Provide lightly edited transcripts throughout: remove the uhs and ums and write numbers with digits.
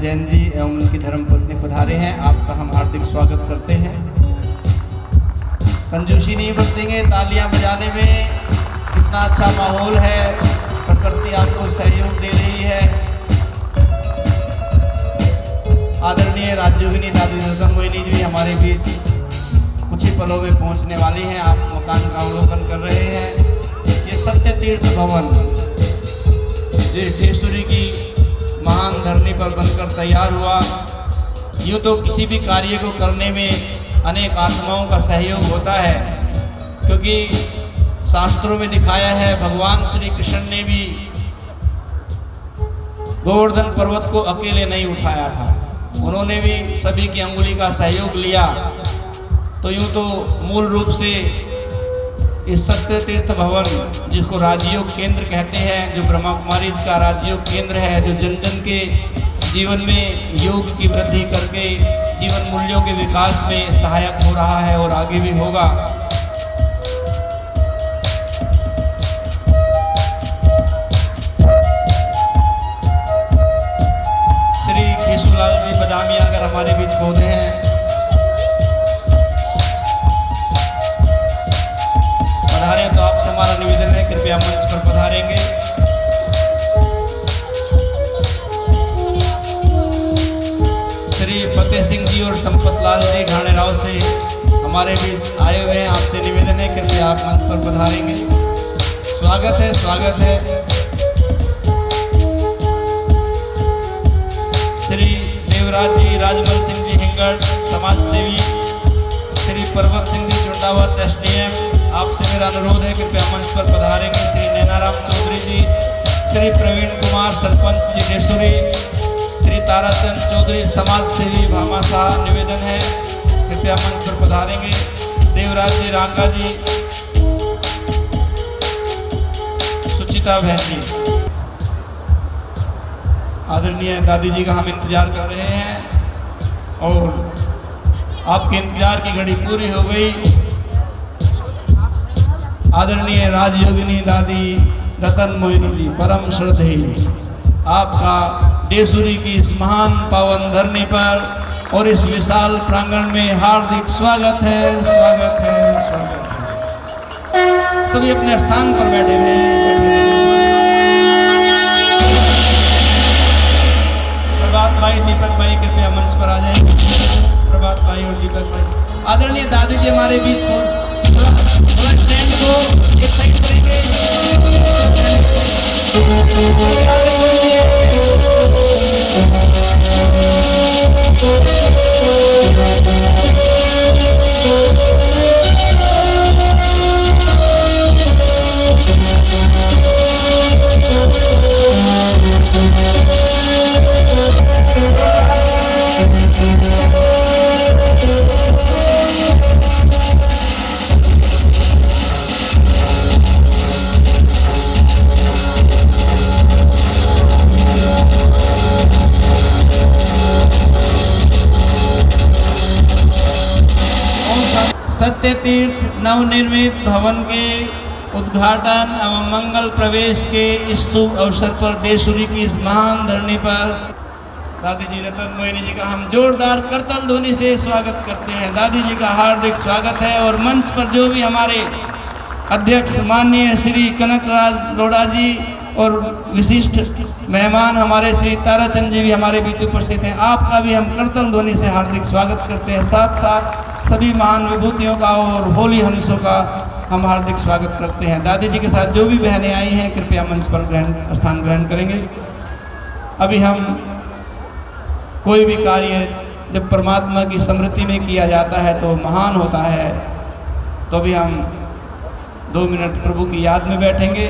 जैन जी एवं उनकी धर्मपत्नी पधारे हैं। आपका हम हार्दिक स्वागत करते हैं। कंजूसी नहीं बरतेंगे, तालियां बजाने में कितना अच्छा माहौल है, प्रकृति आपको सहयोग दे रही है। आदरणीय राजयोगिनी दादी रतन मोहिनी जी हमारे बीच कुछ ही पलों में पहुंचने वाली हैं। आप मकान का अवलोकन कर रहे हैं। ये सत्य तीर्थ भवन जो ढेसुरी की महान धरनी पर बनकर तैयार हुआ। यूँ तो किसी भी कार्य को करने में अनेक आत्माओं का सहयोग होता है, क्योंकि शास्त्रों में दिखाया है भगवान श्री कृष्ण ने भी गोवर्धन पर्वत को अकेले नहीं उठाया था, उन्होंने भी सभी की अंगुली का सहयोग लिया। तो यूँ तो मूल रूप से इस सत्य तीर्थ भवन जिसको राजयोग केंद्र कहते हैं, जो ब्रह्मा कुमारी का राजयोग केंद्र है, जो जन जन के जीवन में योग की वृद्धि करके जीवन मूल्यों के विकास में सहायक हो रहा है और आगे भी होगा। श्री केशुलाल जी बदामी अगर हमारे बीच पहुंचे हैं, पधारें तो आपसे हमारा निवेदन है कृपया मंच पर पधारेंगे। श्री फतेह सिंह जी और संपत लाल जी घाणे राव से हमारे बीच आए हुए हैं। आपसे निवेदन है कृपया आप मंच पर पधारेंगे। स्वागत है, स्वागत है। श्री देवराज जी राजमल सिंह जी हिंगड़ समाज सेवी, श्री पर्वत सिंह जी चुंडावत SDM, आपसे मेरा अनुरोध है कृपया मंच पर पधारेंगे। श्री नैनाराम चौधरी जी, श्री प्रवीण कुमार सरपंच जी ढेसुरी, श्री ताराचंद चौधरी समाज सेवी भामाशाह, निवेदन है कृपया मंच पर पधारेंगे। देवराज जी रांका जी, सुचिता बहन जी, आदरणीय दादी जी का हम इंतजार कर रहे हैं और आपके इंतजार की घड़ी पूरी हो गई। आदरणीय राजयोगिनी दादी रतन मोहिनी जी परम श्रद्धेय, आपका ढेसुरी की इस महान पावन धरनी पर और इस विशाल प्रांगण में हार्दिक स्वागत है, स्वागत है, स्वागत है। सभी अपने स्थान पर बैठे हुए प्रभात भाई, दीपक भाई कृपया मंच पर आ जाएंगे। प्रभात भाई और दीपक भाई, आदरणीय दादी जी हमारे बीच थोड़ा स्टैंड को एक साइड करेंगे। सत्य तीर्थ नवनिर्मित भवन के उद्घाटन एवं मंगल प्रवेश के इस शुभ अवसर पर ढेसुरी की इस महान धरनी पर दादी जी रतन मोहिनी जी का हम जोरदार करताल ध्वनि से स्वागत करते हैं। दादी जी का हार्दिक स्वागत है। और मंच पर जो भी हमारे अध्यक्ष माननीय श्री कनकराज लोढ़ा जी और विशिष्ट मेहमान हमारे श्री ताराचंद जी भी हमारे बीच उपस्थित हैं, आपका भी हम करताल ध्वनि से हार्दिक स्वागत करते हैं। साथ साथ सभी महान विभूतियों का और होली हंसों का हम हार्दिक स्वागत करते हैं। दादी जी के साथ जो भी बहनें आई हैं कृपया मंच पर स्थान ग्रहण करेंगे। अभी हम कोई भी कार्य जब परमात्मा की स्मृति में किया जाता है तो महान होता है। तो अभी हम 2 मिनट प्रभु की याद में बैठेंगे।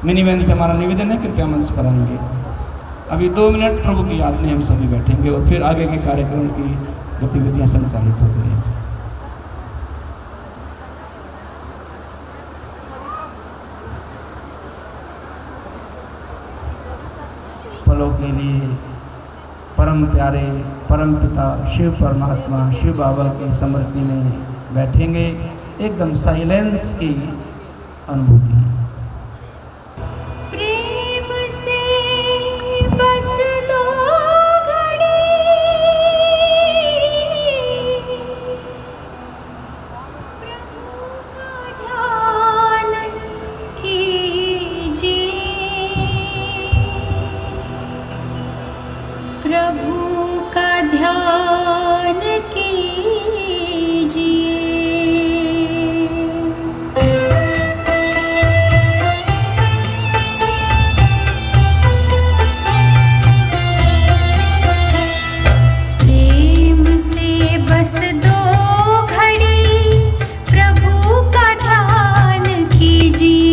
मिनी बहन से हमारा निवेदन है कृपया मंच पर आएंगे। अभी 2 मिनट प्रभु की याद में हम सभी बैठेंगे और फिर आगे के कार्यक्रम की गतिविधियां संचालित हो गई। पलों के लिए परम प्यारे परम पिता शिव परमात्मा शिव बाबा की स्मृति में बैठेंगे। एकदम साइलेंस की अनुभूति। प्रेम से बस लोग प्रभु का ध्यान कीजिए। प्रेम से बस दो घड़ी प्रभु का ध्यान कीजिए।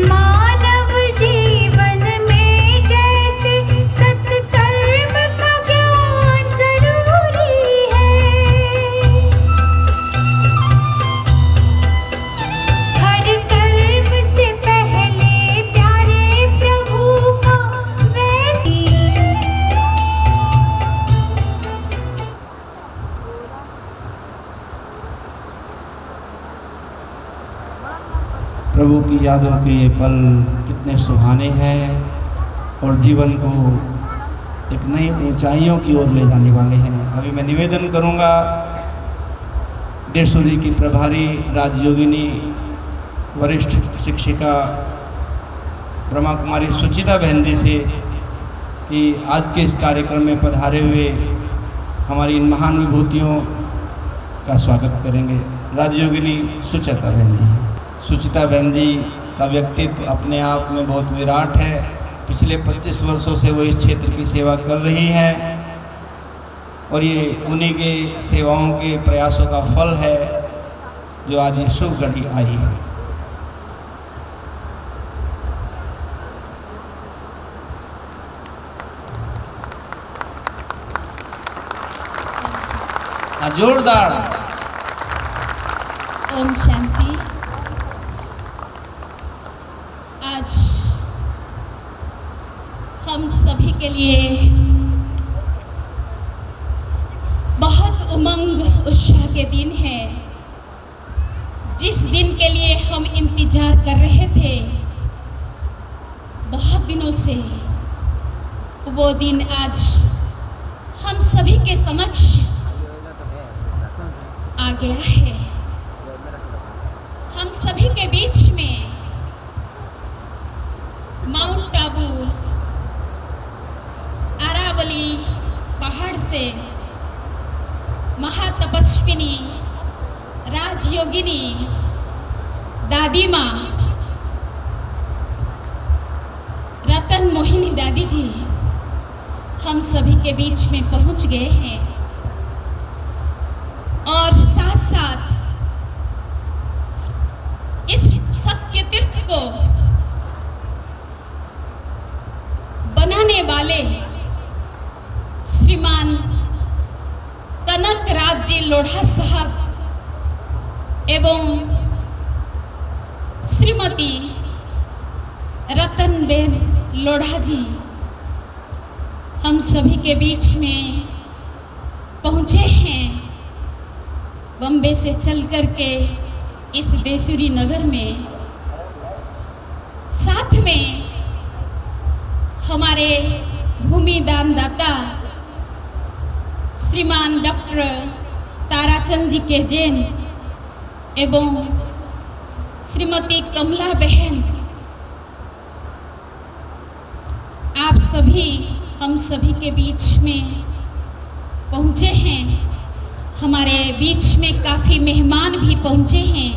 मानव जीवन में जैसे सत्कर्म का ज्ञान जरूरी है, हर कर्म से पहले प्यारे प्रभु का वैसी। प्रभु की यादों के ये पल कितने सुहाने हैं और जीवन को एक नई ऊंचाइयों की ओर ले जाने वाले हैं। अभी मैं निवेदन करूंगा देशूरी की प्रभारी राजयोगिनी वरिष्ठ शिक्षिका ब्रह्मा कुमारी सुचिता बहन जी से कि आज के इस कार्यक्रम में पधारे हुए हमारी इन महान विभूतियों का स्वागत करेंगे। राजयोगिनी सुचिता बहन जी। सुचिता बहन जी का व्यक्तित्व अपने आप में बहुत विराट है। पिछले 25 वर्षों से वो इस क्षेत्र की सेवा कर रही हैं और ये उन्हीं के सेवाओं के प्रयासों का फल है जो आज ये शुभ घड़ी आई है। जोरदार ओम शांति। आज हम सभी के लिए बहुत उमंग उत्साह के दिन है। जिस दिन के लिए हम इंतजार कर रहे थे बहुत दिनों से, वो दिन आज हम सभी के समक्ष आ गया है। हम सभी के बीच में माउंट आबू अरावली पहाड़ से महातपस्विनी राजयोगिनी दादी माँ रतन मोहिनी दादी जी हम सभी के बीच में पहुंच गए हैं और साथ साथ इस सत्य तीर्थ को बनाने वाले श्रीमान कनक राज जी लोढ़ा साहब एवं श्रीमती रतनबेन लोढ़ा जी हम सभी के बीच में पहुंचे हैं। बम्बे से चल करके इस देशूरी नगर में साथ में हमारे भूमि दानदाता श्रीमान डॉक्टर ताराचंद जी के जैन एवं श्रीमती कमला बहन, आप सभी हम सभी के बीच में पहुंचे हैं। हमारे बीच में काफ़ी मेहमान भी पहुंचे हैं।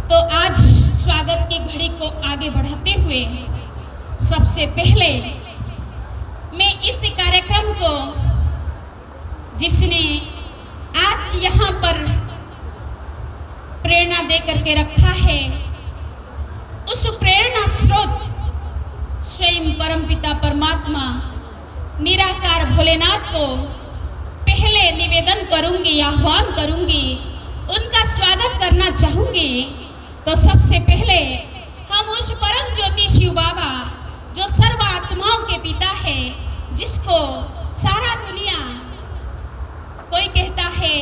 तो आज स्वागत की घड़ी को आगे बढ़ाते हुए सबसे पहले मैं इस कार्यक्रम को जिसने आज यहाँ पर प्रेरणा दे करके रखा है, उस प्रेरणा स्रोत स्वयं परमपिता परमात्मा निराकार भोलेनाथ को पहले निवेदन करूंगी, आह्वान करूंगी, उनका स्वागत करना चाहूंगी। तो सबसे पहले हम उस परम ज्योति शिव बाबा जो सर्व आत्माओं के पिता है, जिसको सारा दुनिया कोई कहता है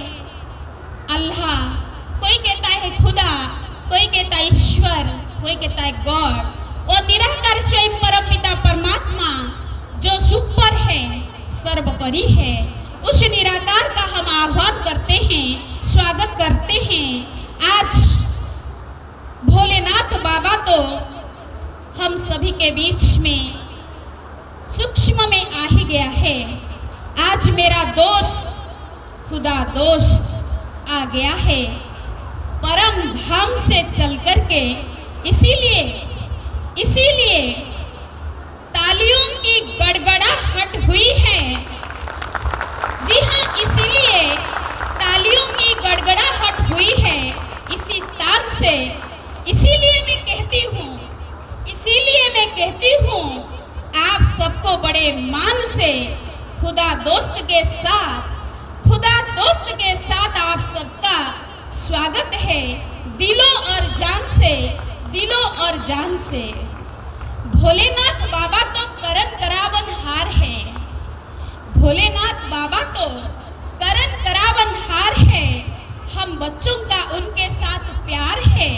अल्लाह, कोई कहता है खुदा, कोई कहता है ईश्वर, कोई कहता है गॉड, वो निराकार स्वयं परम परी है, उस निराकार का हम आह्वान करते हैं, स्वागत करते हैं। आज भोलेनाथ बाबा तो हम सभी के बीच में सूक्ष्म में आ ही गया है। आज मेरा दोस्त खुदा दोस्त आ गया है परम धाम से चल करके। इसीलिए तालियों की गड़गड़ाहट हुई है। जी हाँ, इसीलिए तालियों की गड़गड़ाहट हुई है इसी स्थान से। इसीलिए मैं कहती हूँ आप सबको बड़े मान से खुदा दोस्त के साथ आप सबका स्वागत है दिलों और जान से। भोलेनाथ बाबा तो करण करावनहार है। भोलेनाथ बाबा तो करण करावनहार है। हम बच्चों का उनके साथ प्यार है।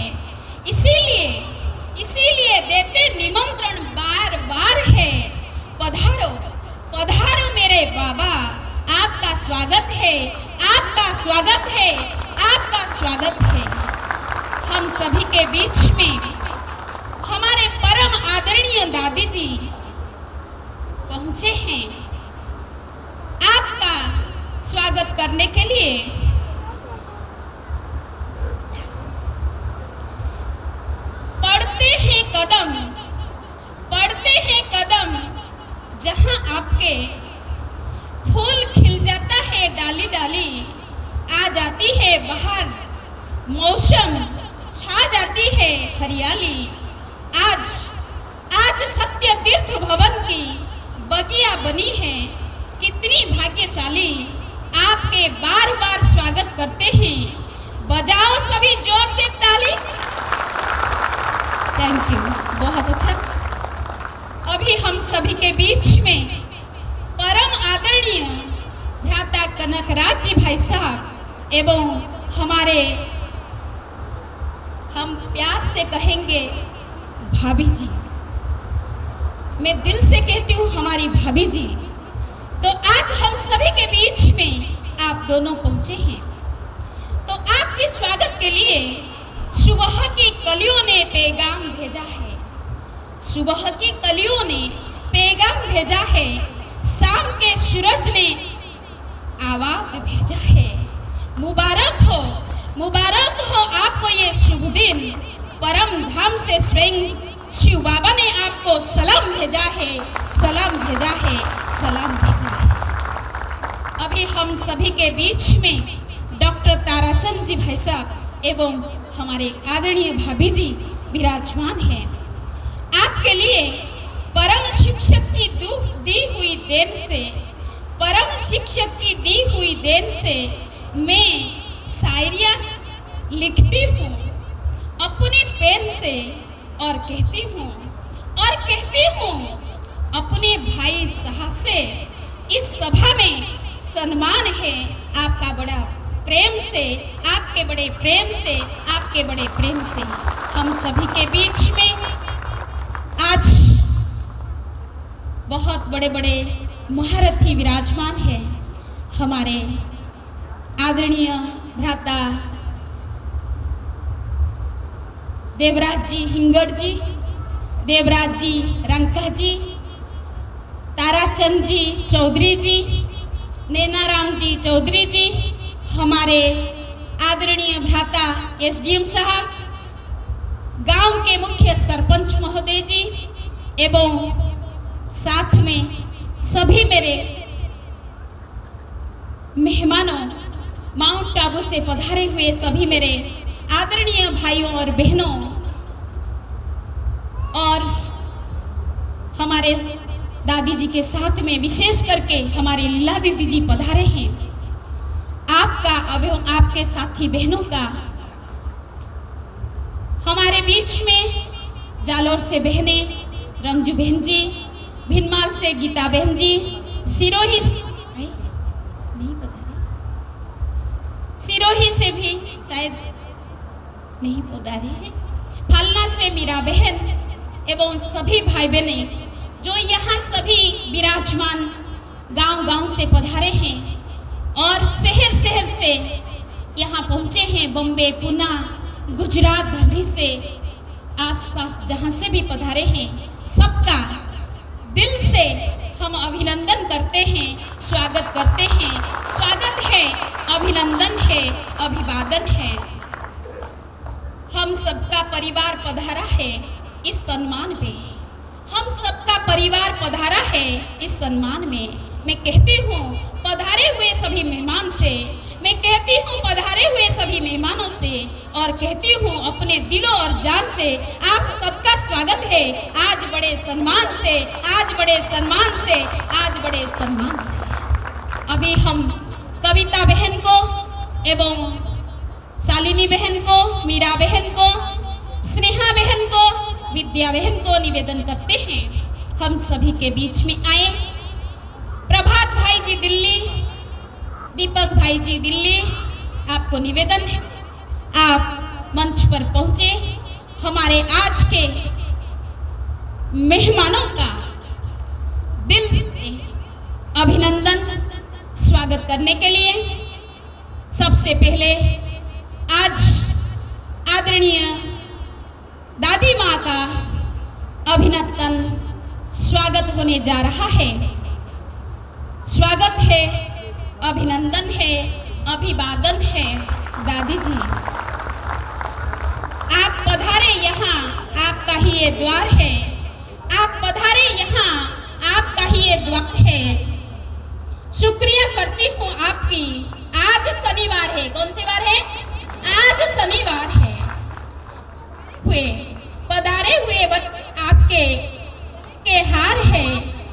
इसीलिए देते निमंत्रण बार है। पधारो मेरे बाबा, आपका स्वागत है, आपका स्वागत है, आपका स्वागत है। हम सभी के बीच में हमारे परम आदरणीय दादी जी पहुंचे हैं आपका स्वागत करने के लिए। पढ़ते हैं कदम जहां आपके फूल खिल जाता है डाली डाली, आ जाती है बाहर मौसम, छा जाती है हरियाली। आज सत्य तीर्थ भवन की बगिया बनी है। कितनी भाग्यशाली आपके बार बार स्वागत करते हैं। बजाओ सभी जोर से ताली। थैंक यू, बहुत अच्छा। अभी हम सभी के बीच में परम आदरणीय भ्राता कनकराज जी भाई साहब एवं हम प्यार से कहेंगे भाभी जी। मैं दिल से कहती हूँ हमारी भाभी जी। तो आज हम सभी के बीच में आप दोनों पहुंचे हैं। तो आपके स्वागत के लिए सुबह की कलियों ने पैगाम भेजा है। सुबह की कलियों ने पैगाम भेजा है। शाम के सूरज ने आवाज भेजा है। मुबारक हो आपको ये शुभ दिन। परम धाम से स्वयं शिव बाबा ने आपको सलाम भेजा है, सलाम भेजा है, सलाम भेजा है। अभी हम सभी के बीच में डॉक्टर ताराचंद जी भाई साहब एवं हमारे आदरणीय भाभी जी विराजमान हैं। आपके लिए परम शिक्षक की दी हुई देन से मैं शायरियाँ लिखती हूँ अपने पेन से और कहती हूँ अपने भाई साहब से। इस सभा में सम्मान है आपका बड़ा प्रेम से, आपके बड़े प्रेम से हम सभी के बीच में आज बहुत बड़े बड़े महारथी विराजमान हैं। हमारे आदरणीय भ्राता देवराज जी हिंगड़ जी, देवराज जी रंका जी, ताराचंद जी चौधरी जी, नैनाराम जी चौधरी जी, हमारे आदरणीय भ्राता एसडीएम साहब, गांव के मुख्य सरपंच महोदय जी एवं साथ में सभी मेरे मेहमानों, माउंट आबू से पधारे हुए सभी मेरे आदरणीय भाइयों और बहनों, और हमारे दादी जी के साथ में विशेष करके हमारी लीला दीदी जी पधारे हैं। आपका एवं आपके साथी बहनों का हमारे बीच में जालौर से बहने रंजू बहन जी, भिनमाल से गीता बहन जी, सिरोही से भी शायद नहीं पधारे हैं, फलना से मीरा बहन एवं सभी भाई बहने जो यहाँ सभी विराजमान गांव-गांव से पधारे हैं और शहर-शहर से यहाँ पहुँचे हैं। बॉम्बे, पुणे, गुजरात, दिल्ली से आसपास जहाँ से भी पधारे हैं, सबका दिल से हम अभिनंदन करते हैं, स्वागत करते हैं। स्वागत है, अभिनंदन है, अभिवादन है। हम सबका परिवार पधारा है इस सम्मान में। हम सबका परिवार पधारा है इस सम्मान में। मैं कहती हूँ पधारे हुए सभी मेहमान से, मैं कहती हूँ पधारे हुए सभी मेहमानों से, और कहती हूँ अपने दिलों और जान से आप सबका स्वागत है आज बड़े सम्मान से, आज बड़े सम्मान से, आज बड़े सम्मान से। अभी हम कविता बहन को एवं शालिनी बहन को, मीरा बहन को, स्नेहा बहन को, विद्या बहन को निवेदन करते हैं हम सभी के बीच में आए। प्रभात भाई जी दिल्ली, दीपक भाई जी दिल्ली, आपको निवेदन है आप मंच पर पहुंचे हमारे आज के मेहमानों का दिल से अभिनंदन स्वागत करने के लिए। सबसे पहले आज आदरणीय दादी माँ का अभिनंदन स्वागत होने जा रहा है। स्वागत है, अभिनंदन है, अभिवादन है। दादी जी आप पधारे यहाँ, आपका ही ये द्वार है। आप पधारे यहाँ, आपका ही ये द्वार है। शुक्रिया करती हूँ आपकी। आज शनिवार है, कौन सी बार है? आज शनिवार है। हुए पधारे हुए बच्चे आपके के हार है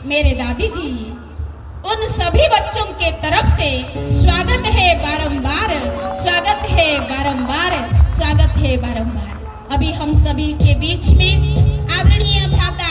मेरे दादी जी। उन सभी बच्चों के तरफ से स्वागत है बारंबार, स्वागत है बारंबार, स्वागत है बारंबार। अभी हम सभी के बीच में आदरणीय भ्राता